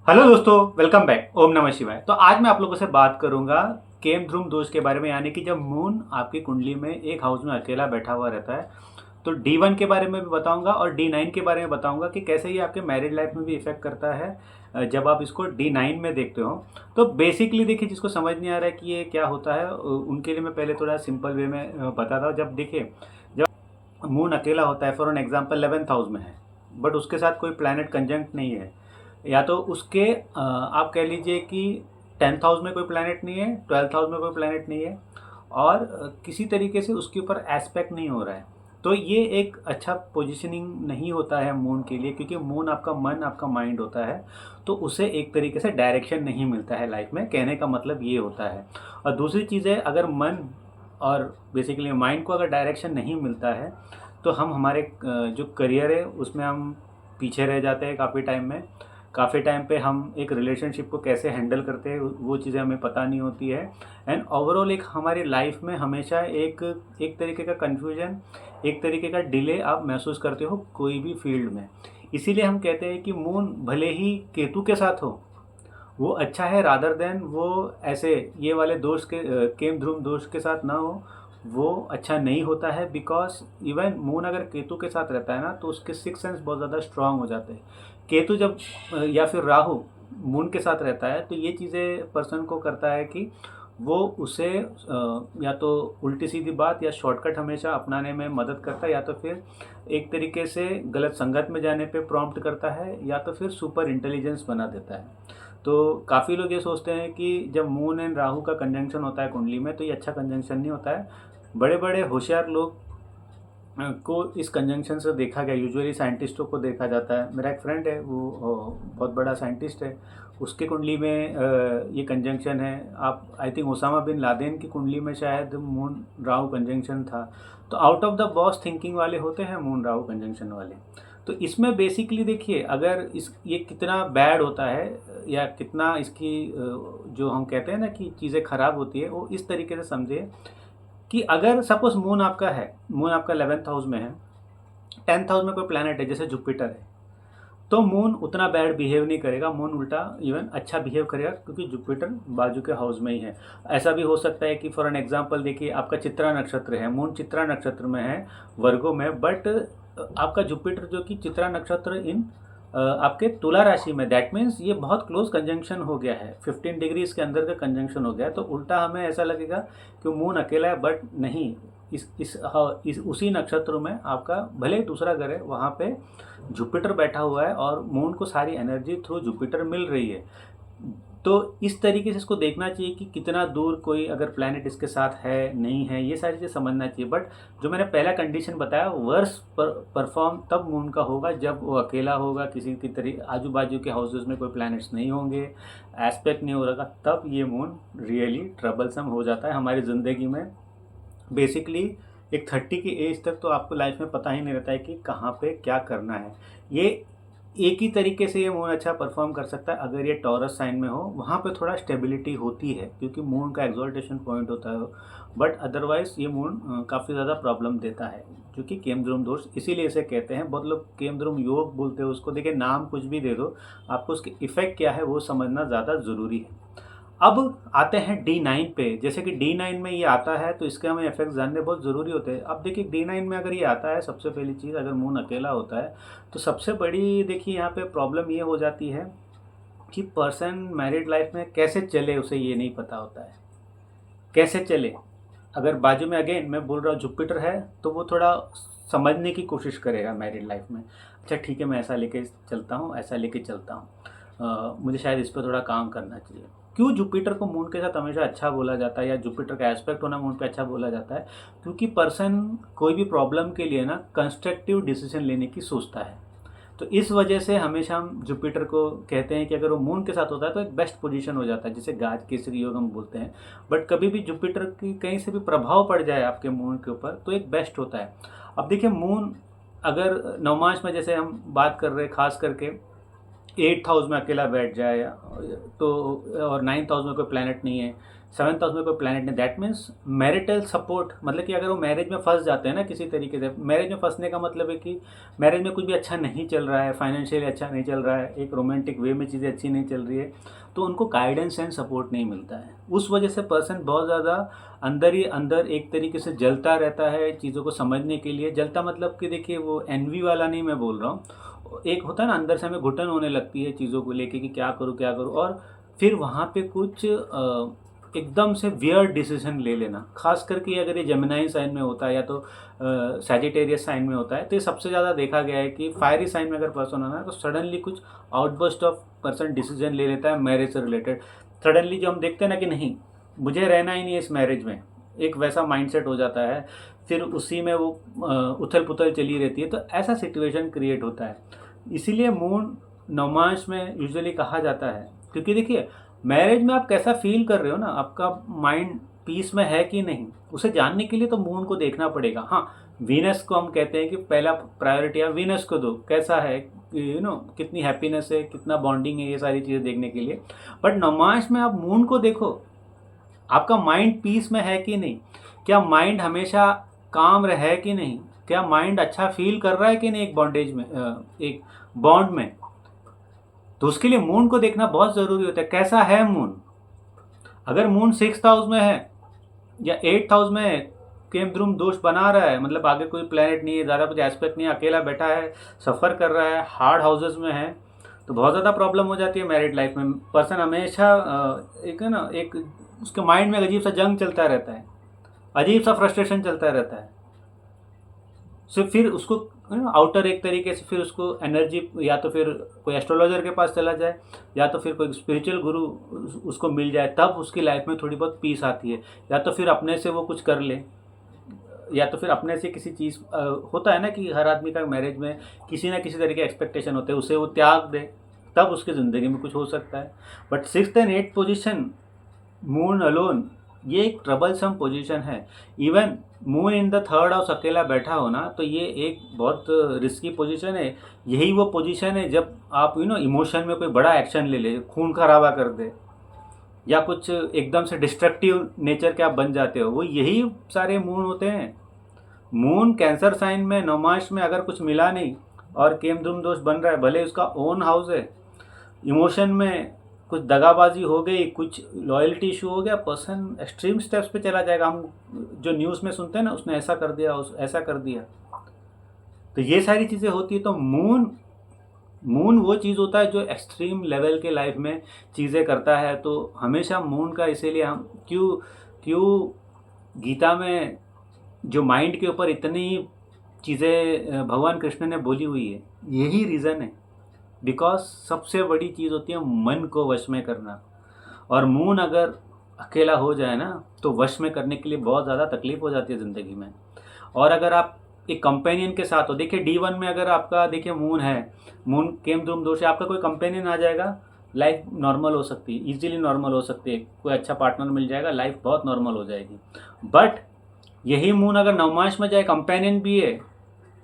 Hello दोस्तों, welcome back. ओम नमः शिवाय। तो आज मैं आप लोगों से बात करूंगा केम ध्रुव दोष के बारे में, यानी कि जब मून आपकी कुंडली में एक हाउस में अकेला बैठा हुआ रहता है। तो D1 के बारे में भी बताऊंगा और D9 के बारे में बताऊंगा कि कैसे ये आपके मैरिड लाइफ में भी इफेक्ट करता है जब आप इसको D9 में देखते हो। तो बेसिकली देखिए, जिसको समझ नहीं आ रहा है कि ये क्या होता है उनके लिए मैं पहले थोड़ा सिंपल वे में बताता हूँ। जब देखिए, जब मून अकेला होता है, for an example 11th house में है, बट उसके साथ कोई प्लैनेट कंजंक्ट नहीं है, या तो उसके आप कह लीजिए कि 10th हाउस में कोई प्लैनेट नहीं है, 12th हाउस में कोई प्लैनेट नहीं है, और किसी तरीके से उसके ऊपर एस्पेक्ट नहीं हो रहा है, तो ये एक अच्छा पोजीशनिंग नहीं होता है मून के लिए, क्योंकि मून आपका मन, आपका माइंड होता है। तो उसे एक तरीके से डायरेक्शन नहीं मिलता है लाइफ में, कहने का मतलब ये होता है। और दूसरी चीज़ है, अगर मन और बेसिकली माइंड को अगर डायरेक्शन नहीं मिलता है, तो हम हमारे जो करियर है उसमें हम पीछे रह जाते हैं काफ़ी टाइम में। काफ़ी टाइम पे हम एक रिलेशनशिप को कैसे हैंडल करते हैं वो चीज़ें हमें पता नहीं होती है। एंड ओवरऑल एक हमारी लाइफ में हमेशा एक एक तरीके का कन्फ्यूजन, एक तरीके का डिले आप महसूस करते हो कोई भी फील्ड में। इसीलिए हम कहते हैं कि मून भले ही केतु के साथ हो, वो अच्छा है, रादर देन वो ऐसे ये वाले दोष के केम ध्रुव दोष के साथ ना हो, वो अच्छा नहीं होता है। बिकॉज इवन मून अगर केतु के साथ रहता है ना, तो उसके सिक्स सेंस बहुत ज़्यादा स्ट्रांग हो जाते हैं। केतु जब या फिर राहु मून के साथ रहता है, तो ये चीज़ें पर्सन को करता है कि वो उसे या तो उल्टी सीधी बात या शॉर्टकट हमेशा अपनाने में मदद करता है, या तो फिर एक तरीके से गलत संगत में जाने पे प्रॉम्प्ट करता है, या तो फिर सुपर इंटेलिजेंस बना देता है। तो काफ़ी लोग ये सोचते हैं कि जब मून एंड राहु का कंजंक्शन होता है कुंडली में, तो ये अच्छा कंजंक्शन नहीं होता है। बड़े बड़े होशियार लोग को इस कंजंक्शन से देखा गया, यूजुअली साइंटिस्टों को देखा जाता है। मेरा एक फ्रेंड है, वो बहुत बड़ा साइंटिस्ट है, उसके कुंडली में ये कंजंक्शन है। आप I think Osama bin Laden की कुंडली में शायद मून राहु कंजंक्शन था। तो out of the box thinking वाले होते हैं मून राहु कंजंक्शन वाले। तो इसमें बेसिकली देखिए, अगर इस ये कितना बैड होता है या कितना इसकी जो हम कहते हैं ना कि चीज़ें ख़राब होती है, वो इस तरीके से समझे कि अगर सपोज मून आपका है, मून आपका 11th हाउस में है, 10th हाउस में कोई प्लैनेट है जैसे जुपिटर है, तो मून उतना बैड बिहेव नहीं करेगा, मून उल्टा इवन अच्छा बिहेव करेगा, क्योंकि जुपिटर बाजू के हाउस में ही है। ऐसा भी हो सकता है कि फॉर एन एग्जांपल देखिए, आपका चित्रा नक्षत्र है, मून चित्रा नक्षत्र में है, वर्गो में, बट आपका जुपिटर जो कि चित्रा नक्षत्र इन आपके तुला राशि में, दैट मीन्स ये बहुत क्लोज कंजंक्शन हो गया है, 15 डिग्री इसके अंदर का कंजंक्शन हो गया है। तो उल्टा हमें ऐसा लगेगा कि मून अकेला है, बट नहीं, इस उसी नक्षत्र में आपका भले ही दूसरा ग्रह है, वहाँ पे जुपिटर बैठा हुआ है और मून को सारी एनर्जी थ्रू जुपिटर मिल रही है। तो इस तरीके से इसको देखना चाहिए कि कितना दूर कोई अगर प्लैनेट इसके साथ है नहीं है, ये सारी चीज़ें समझना चाहिए। बट जो मैंने पहला कंडीशन बताया, वर्स परफॉर्म तब मून का होगा जब वो अकेला होगा, किसी की तरीके आजू बाजू के हाउसेज में कोई प्लैनेट्स नहीं होंगे, एस्पेक्ट नहीं हो रहा, तब ये मून रियली ट्रबलसम हो जाता है हमारी ज़िंदगी में। बेसिकली एक 30 की एज तक तो आपको लाइफ में पता ही नहीं रहता है कि कहाँ पे क्या करना है। ये एक ही तरीके से ये मून अच्छा परफॉर्म कर सकता है अगर ये टॉरस साइन में हो, वहाँ पे थोड़ा स्टेबिलिटी होती है क्योंकि मून का एक्सॉल्टेशन पॉइंट होता है। बट अदरवाइज ये मून काफ़ी ज़्यादा प्रॉब्लम देता है, जो कि केमद्रुम दोष इसीलिए इसे कहते हैं। बहुत लोग केमद्रुम योग बोलते हैं उसको। देखिए, नाम कुछ भी दे दो, आपको उसके इफ़ेक्ट क्या है वो समझना ज़्यादा ज़रूरी है। अब आते हैं D9 पे। जैसे कि D9 में ये आता है, तो इसके हमें इफेक्ट जानने बहुत ज़रूरी होते हैं। अब देखिए, D9 में अगर ये आता है, सबसे पहली चीज़, अगर मून अकेला होता है, तो सबसे बड़ी देखिए यहाँ पे प्रॉब्लम ये हो जाती है कि पर्सन मैरिड लाइफ में कैसे चले उसे ये नहीं पता होता है, कैसे चले। अगर बाजू में अगेन मैं बोल रहा हूँ जुपिटर है, तो वो थोड़ा समझने की कोशिश करेगा मैरिड लाइफ में। अच्छा ठीक है, मैं ऐसा लेके चलता हूँ, ऐसा लेके चलता हूँ, मुझे शायद इस पर थोड़ा काम करना चाहिए। क्यों जुपिटर को मून के साथ हमेशा अच्छा बोला जाता है, या जुपिटर का एस्पेक्ट होना मून पे अच्छा बोला जाता है? क्योंकि पर्सन कोई भी प्रॉब्लम के लिए ना कंस्ट्रक्टिव डिसीजन लेने की सोचता है। तो इस वजह से हमेशा हम जुपिटर को कहते हैं कि अगर वो मून के साथ होता है तो एक बेस्ट पोजीशन हो जाता है, जिसे गाज केसरी योग हम बोलते हैं। बट कभी भी जुपिटर की कहीं से भी प्रभाव पड़ जाए आपके मून के ऊपर, तो एक बेस्ट होता है। अब देखिए, मून अगर नवमांश में जैसे हम बात कर रहे हैं, खास करके 8th हाउस में अकेला बैठ जाए तो, और 9th हाउस में कोई प्लैनेट नहीं है, 7th हाउस में कोई प्लैनेट नहीं, दैट मीन्स मैरिटल सपोर्ट, मतलब कि अगर वो मैरिज में फंस जाते हैं ना किसी तरीके से, मैरिज में फंसने का मतलब है कि मैरिज में कुछ भी अच्छा नहीं चल रहा है, फाइनेंशियली अच्छा नहीं चल रहा है, एक रोमांटिक वे में चीज़ें अच्छी नहीं चल रही है, तो उनको गाइडेंस एंड सपोर्ट नहीं मिलता है। उस वजह से पर्सन बहुत ज़्यादा अंदर ही अंदर एक तरीके से जलता रहता है चीज़ों को समझने के लिए। जलता मतलब कि देखिए वो एनवी वाला नहीं मैं बोल रहा हूँ, एक होता है ना अंदर से हमें घुटन होने लगती है चीज़ों को लेके कि क्या करूँ क्या करूँ, और फिर वहाँ पे कुछ एकदम से वियर्ड डिसीजन ले लेना, खास करके अगर ये जेमिनाई साइन में होता है या तो सैजिटेरियस साइन में होता है, तो ये सबसे ज़्यादा देखा गया है कि फायरी साइन में अगर पर्सन होना है तो सडनली कुछ आउटबर्स्ट ऑफ पर्सन डिसीजन ले लेता है मैरिज से रिलेटेड। सडनली जो हम देखते हैं ना कि नहीं मुझे रहना ही नहीं है इस मैरिज में, एक वैसा माइंडसेट हो जाता है, फिर उसी में वो उथल पुथल चली रहती है, तो ऐसा सिचुएशन क्रिएट होता है। इसीलिए मून नवमांश में यूजुअली कहा जाता है, क्योंकि देखिए मैरिज में आप कैसा फील कर रहे हो ना, आपका माइंड पीस में है कि नहीं, उसे जानने के लिए तो मून को देखना पड़ेगा। हाँ, वीनस को हम कहते हैं कि पहला प्रायोरिटी आप वीनस को दो, कैसा है कितनी हैप्पीनेस है, कितना बॉन्डिंग है, ये सारी चीज़ें देखने के लिए। बट नवमांश में आप मून को देखो, आपका माइंड पीस में है कि नहीं, क्या माइंड हमेशा काम है कि नहीं, क्या माइंड अच्छा फील कर रहा है कि नहीं एक बॉन्डेज में, एक बॉन्ड में। तो उसके लिए मून को देखना बहुत ज़रूरी होता है, कैसा है मून। अगर मून 6th हाउस में है या 8th हाउस में है, केम ध्रुम दोष बना रहा है, मतलब आगे कोई प्लैनेट नहीं है, ज़्यादा कुछ एस्पेक्ट नहीं है, अकेला बैठा है, सफ़र कर रहा है, हार्ड हाउसेस में है, तो बहुत ज़्यादा प्रॉब्लम हो जाती है मैरिड लाइफ में। पर्सन हमेशा एक है ना, एक उसके माइंड में अजीब सा जंग चलता रहता है, अजीब सा फ्रस्ट्रेशन चलता रहता है। सो फिर उसको आउटर एक तरीके से फिर उसको एनर्जी, या तो फिर कोई एस्ट्रोलॉजर के पास चला जाए, या तो फिर कोई स्पिरिचुअल गुरु उसको मिल जाए, तब उसकी लाइफ में थोड़ी बहुत पीस आती है। या तो फिर अपने से वो कुछ कर ले, या तो फिर अपने से किसी चीज़ होता है ना कि हर आदमी का मैरिज में किसी ना किसी तरह के एक्सपेक्टेशन होते हैं, उसे वो त्याग दे, तब उसकी ज़िंदगी में कुछ हो सकता है। But 6th and 8th position moon alone, ये एक ट्रबलसम पोजीशन है। Even moon in the 3rd house अकेला बैठा हो ना, तो ये एक बहुत रिस्की पोजीशन है। यही वो पोजीशन है जब आप इमोशन में कोई बड़ा एक्शन ले ले, खून खराबा कर दे, या कुछ एकदम से डिस्ट्रक्टिव नेचर के आप बन जाते हो, वो यही सारे मून होते हैं। मून कैंसर साइन में नवमांश में अगर कुछ मिला नहीं और केम धूम दोष बन रहा है, भले उसका ओन हाउस है, इमोशन में कुछ दगाबाजी हो गई, कुछ लॉयल्टी इशू हो गया, पर्सन एक्सट्रीम स्टेप्स पे चला जाएगा। हम जो न्यूज़ में सुनते हैं ना, उसने ऐसा कर दिया, ऐसा कर दिया, तो ये सारी चीज़ें होती है। तो मून वो चीज़ होता है जो एक्सट्रीम लेवल के लाइफ में चीज़ें करता है। तो हमेशा मून का, इसीलिए हम क्यों गीता में जो माइंड के ऊपर इतनी चीज़ें भगवान कृष्ण ने बोली हुई है, यही रीज़न है। बिकॉज सबसे बड़ी चीज़ होती है मन को वश में करना, और मून अगर अकेला हो जाए ना, तो वश में करने के लिए बहुत ज़्यादा तकलीफ हो जाती है ज़िंदगी में। और अगर आप एक कंपेनियन के साथ हो, देखिए D1 में अगर आपका देखिए मून है, मून केम धूम दोष है, आपका कोई कंपेनियन आ जाएगा, लाइफ नॉर्मल हो सकती है, ईजिली नॉर्मल हो सकती है, कोई अच्छा पार्टनर मिल जाएगा, लाइफ बहुत नॉर्मल हो जाएगी। बट यही मून अगर नवमांश में जाए, कंपेनियन भी है,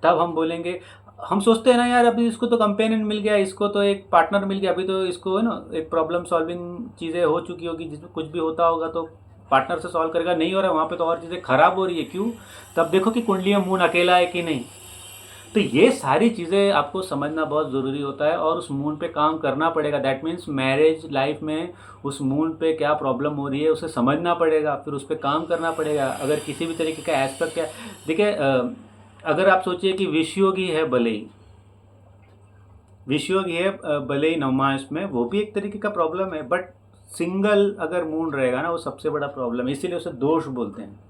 तब हम बोलेंगे, हम सोचते हैं ना यार अभी इसको तो कंपेनियन मिल गया, इसको तो एक पार्टनर मिल गया, अभी तो इसको है ना एक प्रॉब्लम सॉल्विंग चीज़ें हो चुकी होगी, जिसमें कुछ भी होता होगा तो पार्टनर से सॉल्व करेगा, नहीं हो रहा है वहाँ पे तो और चीज़ें खराब हो रही है। क्यों? तब देखो कि कुंडली में मून अकेला है कि नहीं। तो ये सारी चीज़ें आपको समझना बहुत ज़रूरी होता है, और उस मून पे काम करना पड़ेगा। दैट मीन्स मैरिज लाइफ में उस मून पे क्या प्रॉब्लम हो रही है उसे समझना पड़ेगा, फिर उस पर काम करना पड़ेगा। अगर किसी भी तरीके का एस्पेक्ट है, देखिए अगर आप सोचिए कि विषयोगी है, भले ही विषयोगी है, भले ही नवमांश में, वो भी एक तरीके का प्रॉब्लम है। बट सिंगल अगर मून रहेगा ना, वो सबसे बड़ा प्रॉब्लम है, इसीलिए उसे दोष बोलते हैं।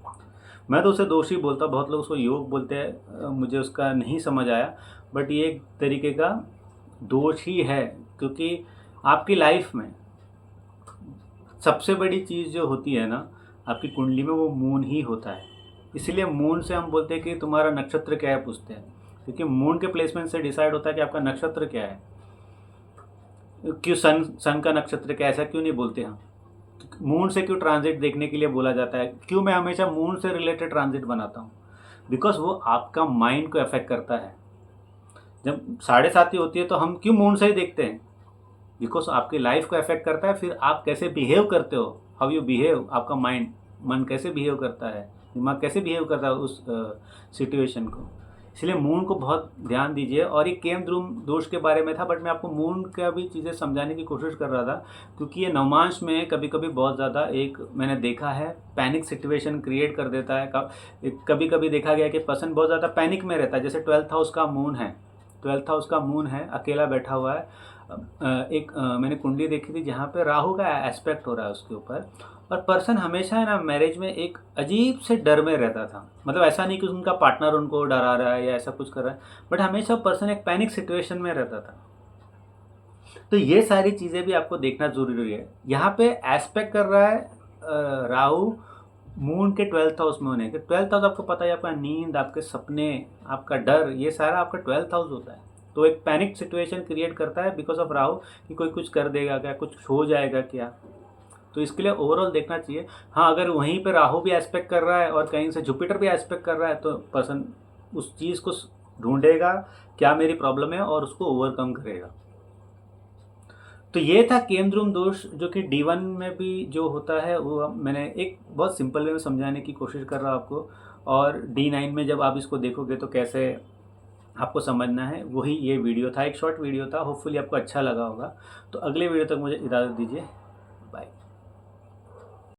मैं तो उसे दोष ही बोलता, बहुत लोग उसको योग बोलते हैं, मुझे उसका नहीं समझ आया, बट ये एक तरीके का दोष ही है। क्योंकि आपकी लाइफ में सबसे बड़ी चीज़ जो होती है ना आपकी कुंडली में, वो मून ही होता है। इसीलिए मून से हम बोलते हैं कि तुम्हारा नक्षत्र क्या है, पूछते हैं, क्योंकि मून के प्लेसमेंट से डिसाइड होता है कि आपका नक्षत्र क्या है। क्यों सन का नक्षत्र क्या, ऐसा क्यों नहीं बोलते हम? मून से क्यों ट्रांजिट देखने के लिए बोला जाता है? क्यों मैं हमेशा मून से रिलेटेड ट्रांजिट बनाता हूँ? बिकॉज वो आपका माइंड को अफेक्ट करता है। जब 7:30 होती है तो हम क्यों मून से ही देखते हैं? बिकॉज आपकी लाइफ को अफेक्ट करता है, फिर आप कैसे बिहेव करते हो, हाउ यू बिहेव, आपका मन कैसे बिहेव करता है, दिमाग कैसे बिहेव करता है उस सिचुएशन को। इसलिए मून को बहुत ध्यान दीजिए। और ये केम ध्रुव दोष के बारे में था, बट मैं आपको मून का भी चीज़ें समझाने की कोशिश कर रहा था, क्योंकि ये नवमांश में कभी कभी बहुत ज़्यादा एक मैंने देखा है पैनिक सिचुएशन क्रिएट कर देता है। कभी कभी देखा गया कि पर्सन बहुत ज़्यादा पैनिक में रहता है। जैसे 12th हाउस का मून है, 12th हाउस का मून है, अकेला बैठा हुआ है। मैंने कुंडली देखी थी जहाँ पे राहु का एस्पेक्ट हो रहा है उसके ऊपर, और पर्सन हमेशा है ना मैरिज में एक अजीब से डर में रहता था। मतलब ऐसा नहीं कि उनका पार्टनर उनको डरा रहा है या ऐसा कुछ कर रहा है, बट हमेशा पर्सन एक पैनिक सिचुएशन में रहता था। तो ये सारी चीज़ें भी आपको देखना जरूरी है। यहाँ पे एस्पेक्ट कर रहा है राहु मून के 12th हाउस में होने के। 12th हाउस आपको पता है, आपका नींद, आपके सपने, आपका डर, ये सारा आपका 12th हाउस होता है। तो एक पैनिक सिचुएशन क्रिएट करता है बिकॉज ऑफ राहु, कि कोई कुछ कर देगा क्या, कुछ हो जाएगा क्या। तो इसके लिए ओवरऑल देखना चाहिए। हाँ, अगर वहीं पे राहु भी एस्पेक्ट कर रहा है और कहीं से जुपिटर भी एस्पेक्ट कर रहा है, तो पर्सन उस चीज़ को ढूंढेगा क्या मेरी प्रॉब्लम है और उसको ओवरकम करेगा। तो ये था केमद्रुम दोष, जो कि D1 में भी जो होता है वो मैंने एक बहुत सिंपल वे में समझाने की कोशिश कर रहा हूँ आपको। और D9 में जब आप इसको देखोगे तो कैसे आपको समझना है, वही ये वीडियो था, एक शॉर्ट वीडियो था। होपफुली आपको अच्छा लगा होगा। तो अगले वीडियो तक मुझे इजाज़त दीजिए। बाय।